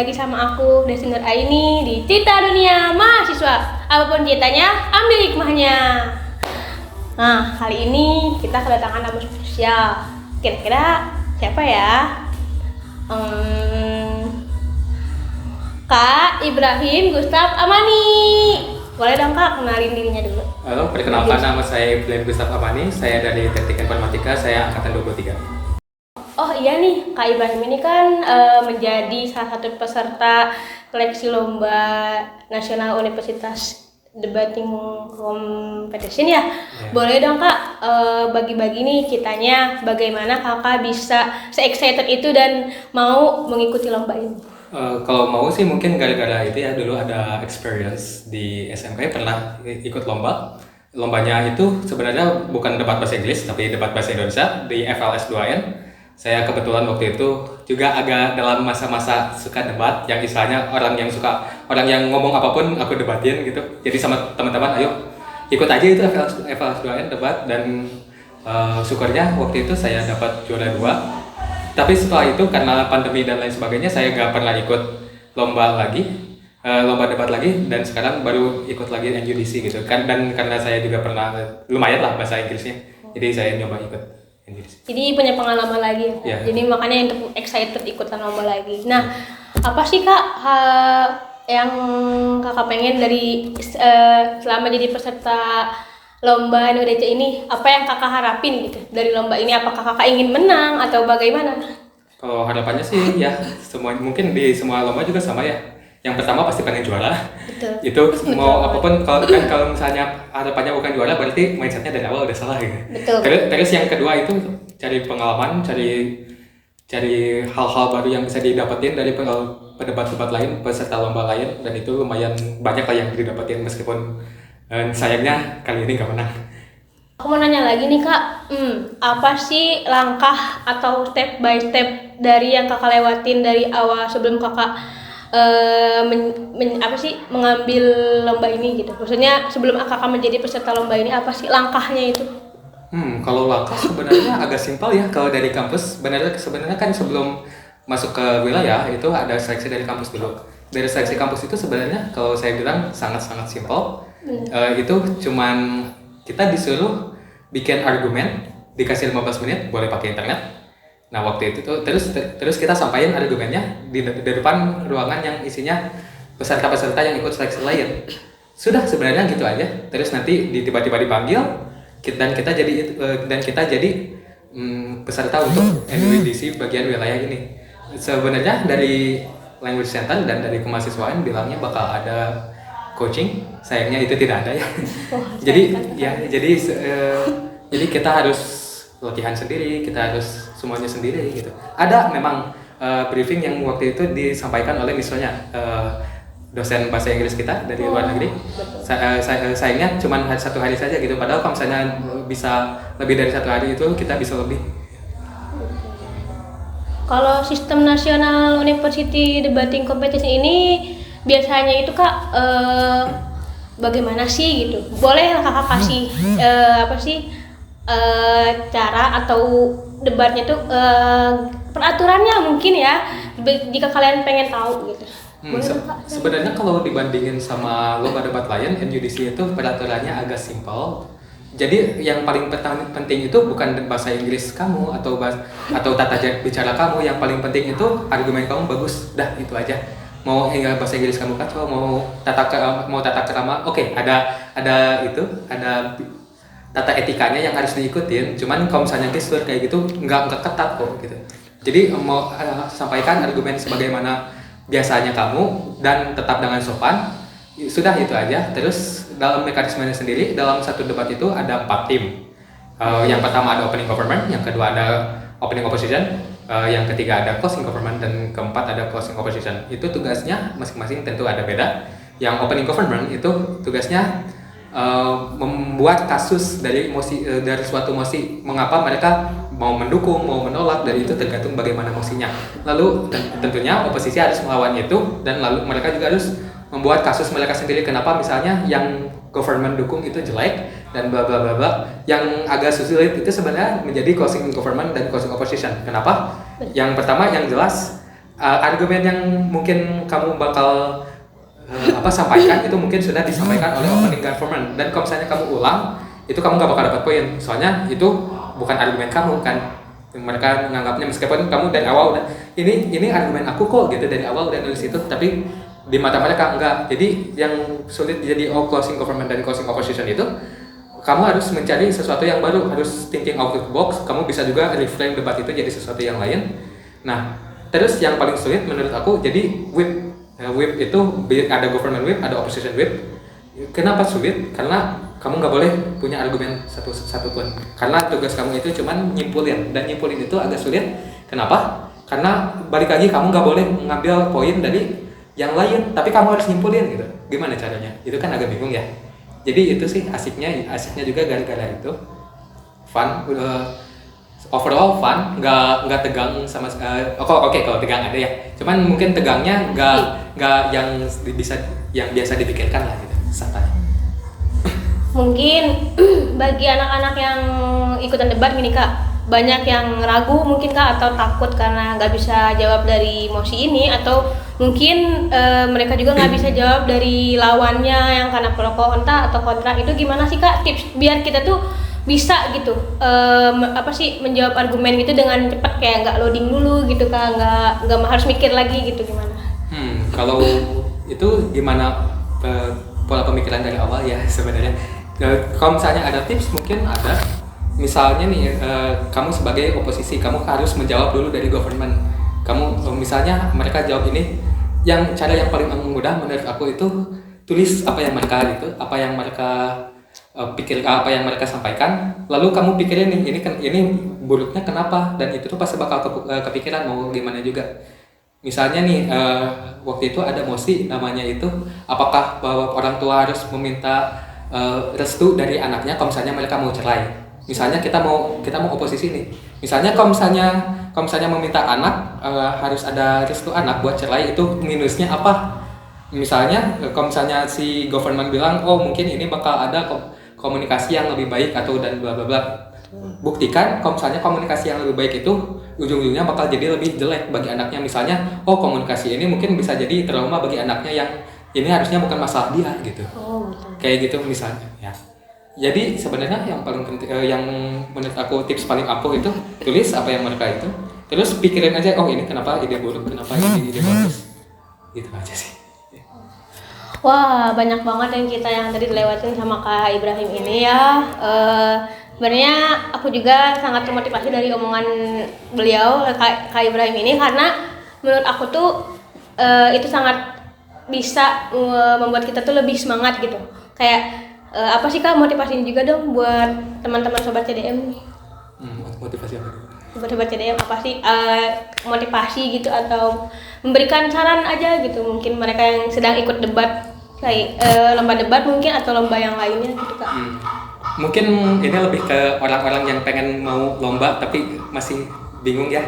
lagi sama aku Desiner Aini di Cerita Dunia Mahasiswa. Apapun ceritanya, ambil hikmahnya. Nah, kali ini kita kedatangan tamu spesial. Kira-kira siapa ya? Kak Ibrahim Gustaf Amani. Boleh dong Kak, kenalin dirinya dulu. Halo, perkenalkan nama saya Ibrahim Gustaf Amani. Saya dari Teknik Informatika, saya angkatan 23. Oh iya nih, Kak Ibrahim ini kan menjadi salah satu peserta seleksi lomba nasional Universitas Debating Competition ya. Boleh dong Kak bagi-bagi nih kitanya bagaimana Kakak bisa se-excited itu dan mau mengikuti lomba ini. Kalau mau sih mungkin gara-gara itu ya, dulu ada experience di SMK pernah ikut lomba. Lombanya itu sebenarnya bukan debat bahasa Inggris tapi debat bahasa Indonesia di FLS 2N. Saya kebetulan waktu itu juga agak dalam masa-masa suka debat, yang istilahnya orang yang ngomong apapun aku debatin gitu. Jadi sama teman-teman, ayo ikut aja itu FLS 2N debat, dan syukurnya waktu itu saya dapat juara 2. Tapi setelah itu karena pandemi dan lain sebagainya saya nggak pernah ikut lomba debat lagi, dan sekarang baru ikut lagi NUDC gitu kan. Dan karena saya juga pernah lumayan lah bahasa Inggrisnya, jadi saya nyoba ikut. Jadi punya pengalaman lagi ya. Jadi makanya untuk excited ikutan lomba lagi. Nah, apa sih Kak yang Kakak pengen dari selama jadi peserta lomba NUDC ini? Apa yang Kakak harapin gitu dari lomba ini? Apakah Kakak ingin menang atau bagaimana? Kalau harapannya sih ya mungkin di semua lomba juga sama ya. Yang pertama pasti pengen juara. Betul. Itu mau apapun, kalau misalnya harapannya bukan juara berarti mindsetnya dari awal udah salah gitu. Betul. Terus yang kedua itu cari pengalaman, cari hal-hal baru yang bisa didapetin dari pedebat-debat lain, peserta lomba lain, dan itu lumayan banyak lah yang didapetin meskipun sayangnya kali ini nggak menang. Aku mau nanya lagi nih Kak, apa sih langkah atau step by step dari yang Kakak lewatin dari awal sebelum Kakak mengambil lomba ini gitu? Maksudnya sebelum Kakak menjadi peserta lomba ini, apa sih langkahnya itu? Kalau langkah sebenarnya agak simpel ya. Kalau dari kampus, sebenarnya kan sebelum masuk ke wilayah itu ada seleksi dari kampus dulu. Dari seleksi kampus itu sebenarnya kalau saya bilang sangat-sangat simpel. Itu cuman kita disuruh bikin argumen, dikasih 15 menit, boleh pakai internet. Nah waktu itu tuh terus kita sampaikan argumennya di depan ruangan yang isinya peserta-peserta yang ikut seleksi lain. Sudah, sebenarnya gitu aja. Terus nanti tiba-tiba dipanggil dan kita jadi peserta untuk NUDC bagian wilayah ini. Sebenarnya dari Language Center dan dari kemahasiswaan bilangnya bakal ada coaching, sayangnya itu tidak ada ya. Jadi kita harus latihan sendiri, kita harus semuanya sendiri gitu. Ada memang briefing yang waktu itu disampaikan oleh misalnya dosen bahasa Inggris kita dari luar negeri. Sayangnya cuma satu hari saja gitu. Padahal kalau misalnya bisa lebih dari satu hari itu kita bisa lebih. Kalau sistem nasional University Debating Competition ini biasanya itu Kak bagaimana sih gitu? Boleh lah Kakak kasih cara atau debatnya tuh peraturannya mungkin ya, jika kalian pengen tahu gitu. Sebenarnya kalau dibandingin sama lomba debat lain, NUDC itu peraturannya agak simpel. Jadi yang paling penting itu bukan bahasa Inggris kamu atau tata bicara kamu. Yang paling penting itu argumen kamu bagus. Dah, itu aja. Mau bahasa Inggris kamu kacau, mau tata kerama, oke, ada tata etikanya yang harus diikutin. Cuman kalau misalnya gestur kayak gitu nggak ketat kok gitu. Jadi mau sampaikan argumen sebagaimana biasanya kamu dan tetap dengan sopan. Sudah, itu aja. Terus dalam mekanismenya sendiri, dalam satu debat itu ada 4 tim. Yang pertama ada opening government, yang kedua ada opening opposition, yang ketiga ada closing government, dan keempat ada closing opposition. Itu tugasnya masing-masing tentu ada beda. Yang opening government itu tugasnya membuat kasus dari suatu mosi, mengapa mereka mau mendukung, mau menolak, dan itu tergantung bagaimana mosinya. Lalu tentunya oposisi harus melawan itu, dan lalu mereka juga harus membuat kasus mereka sendiri, kenapa misalnya yang government dukung itu jelek dan bla bla bla bla. Yang agak sulit itu sebenarnya menjadi closing government dan closing opposition. Kenapa? Yang pertama yang jelas argumen yang mungkin kamu bakal sampaikan itu mungkin sudah disampaikan oleh opening government, dan kalau misalnya kamu ulang itu kamu nggak bakal dapat poin, soalnya itu bukan argumen kamu kan. Mereka menganggapnya meskipun kamu dari awal udah ini argumen aku kok gitu, dari awal udah nulis itu, tapi di mata mereka enggak. Jadi yang sulit jadi closing government dan closing opposition itu kamu harus mencari sesuatu yang baru, harus thinking out of the box. Kamu bisa juga reframe debat itu jadi sesuatu yang lain. Nah, terus yang paling sulit menurut aku jadi whip. Whip itu ada government whip, ada opposition whip. Kenapa sulit? Karena kamu nggak boleh punya argumen satu pun. Karena tugas kamu itu cuman nyimpulin, dan nyimpulin itu agak sulit. Kenapa? Karena balik lagi kamu nggak boleh mengambil poin dari yang lain, tapi kamu harus nyimpulin gitu. Gimana caranya? Itu kan agak bingung ya. Jadi itu sih asiknya juga gara-gara itu fun. Overall fun, nggak tegang sama oke, kalau tegang ada ya, cuman mungkin tegangnya nggak yang biasa dipikirkan lah gitu, santai. Mungkin bagi anak-anak yang ikutan debat gini Kak, banyak yang ragu mungkin Kak, atau takut karena nggak bisa jawab dari mosi ini, atau mungkin mereka juga nggak bisa jawab dari lawannya yang karena pro kontra atau kontra. Itu gimana sih Kak tips biar kita tuh bisa gitu menjawab argumen gitu dengan cepat, kayak nggak loading dulu gitu Kak, nggak harus mikir lagi gitu, gimana? Kalau itu gimana pola pemikiran dari awal ya sebenarnya. Kalau misalnya ada tips mungkin ada, misalnya nih kamu sebagai oposisi kamu harus menjawab dulu dari government. Kamu misalnya mereka jawab ini, cara yang paling mudah menurut aku itu tulis apa yang mereka pikir, apa yang mereka sampaikan, lalu kamu pikirin nih ini buruknya kenapa, dan itu tuh pasti bakal kepikiran mau gimana juga. Misalnya nih waktu itu ada mosi namanya itu apakah bahwa orang tua harus meminta restu dari anaknya kalau misalnya mereka mau cerai. Misalnya kita mau oposisi nih, misalnya kalau misalnya meminta anak harus ada restu anak buat cerai, itu minusnya apa? Misalnya kalau misalnya si government bilang mungkin ini bakal ada komunikasi yang lebih baik atau dan bla bla bla. Buktikan kalau misalnya komunikasi yang lebih baik itu ujung-ujungnya bakal jadi lebih jelek bagi anaknya. Misalnya komunikasi ini mungkin bisa jadi trauma bagi anaknya yang ini harusnya bukan masalah dia gitu. Kayak gitu misalnya ya. Jadi sebenarnya yang paling penting yang menurut aku tips paling ampuh itu tulis apa yang mereka itu, terus pikirin aja ini kenapa ide buruk, kenapa ini ide bagus. Gitu aja sih. Wah, banyak banget yang tadi dilewatin sama Kak Ibrahim ini ya. Sebenarnya aku juga sangat termotivasi dari omongan beliau, Kak Ibrahim ini, karena menurut aku tuh itu sangat bisa membuat kita tuh lebih semangat gitu. Kayak apa sih Kak motivasinya juga dong buat teman-teman sobat CDM nih? Motivasi apa? Sobat CDM apa sih motivasi gitu, atau memberikan saran aja gitu, mungkin mereka yang sedang ikut debat kayak lomba debat mungkin atau lomba yang lainnya gitu Kak. Mungkin ini lebih ke orang-orang yang pengen mau lomba tapi masih bingung ya.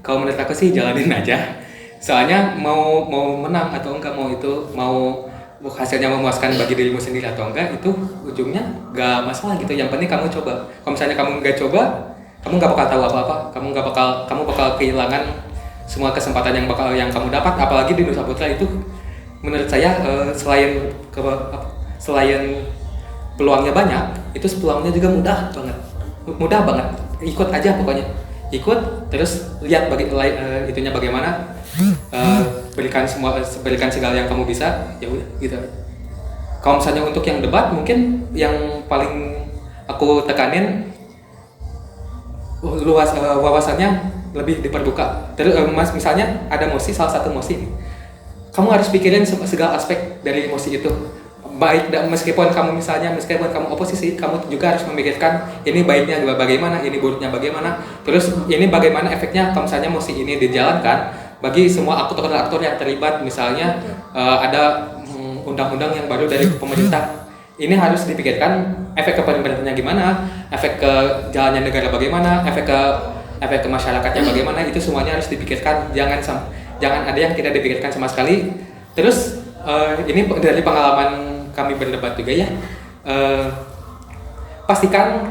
Kalau menurut aku sih jalanin aja. Soalnya mau menang atau enggak, mau hasilnya memuaskan bagi dirimu sendiri atau enggak, itu ujungnya enggak masalah gitu. Yang penting kamu coba. Kalau misalnya kamu enggak coba, kamu enggak bakal tahu apa-apa. Kamu bakal kehilangan semua kesempatan yang kamu dapat. Apalagi di Nusa Putra itu menurut saya selain peluangnya banyak, itu peluangnya juga mudah banget. Ikut aja pokoknya, terus lihat itunya bagaimana, berikan segala yang kamu bisa, ya udah gitu. Kalau misalnya untuk yang debat, mungkin yang paling aku tekanin luas wawasannya lebih diperbuka. Terus misalnya ada salah satu mosi nih, kamu harus pikirin segala aspek dari mosi itu. Baik, meskipun kamu oposisi, kamu juga harus memikirkan ini baiknya bagaimana, ini buruknya bagaimana, terus ini bagaimana efeknya kalau misalnya mosi ini dijalankan bagi semua aktor-aktor yang terlibat. Misalnya ada undang-undang yang baru dari pemerintah, ini harus dipikirkan efek ke pemerintahnya gimana, efek ke jalannya negara bagaimana, efek ke masyarakatnya bagaimana, itu semuanya harus dipikirkan. Jangan ada yang tidak dipikirkan sama sekali. Terus ini dari pengalaman kami berdebat juga ya, pastikan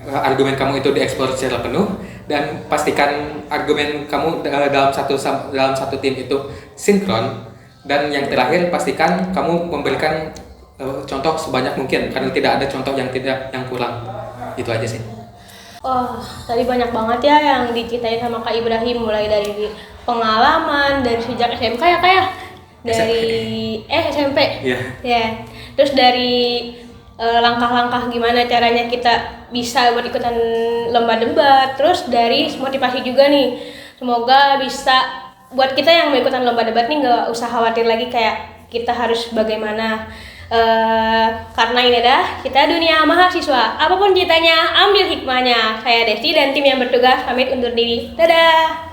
argumen kamu itu dieksplor secara penuh, dan pastikan argumen kamu dalam satu tim itu sinkron. Dan yang terakhir, pastikan kamu memberikan contoh sebanyak mungkin, karena tidak ada contoh yang kurang. Itu aja sih. Wah, tadi banyak banget ya yang diceritain sama Kak Ibrahim, mulai dari pengalaman dari sejak SMK ya Kak ya? SMP. Iya. Ya. Terus dari langkah-langkah gimana caranya kita bisa buat ikutan lomba debat, terus dari motivasi juga nih. Semoga bisa buat kita yang mau ikutan lomba debat nih nggak usah khawatir lagi kayak kita harus bagaimana. Karena ini adalah kita dunia mahasiswa. Apapun ceritanya, ambil hikmahnya. Saya Desti dan tim yang bertugas pamit undur diri. Dadah.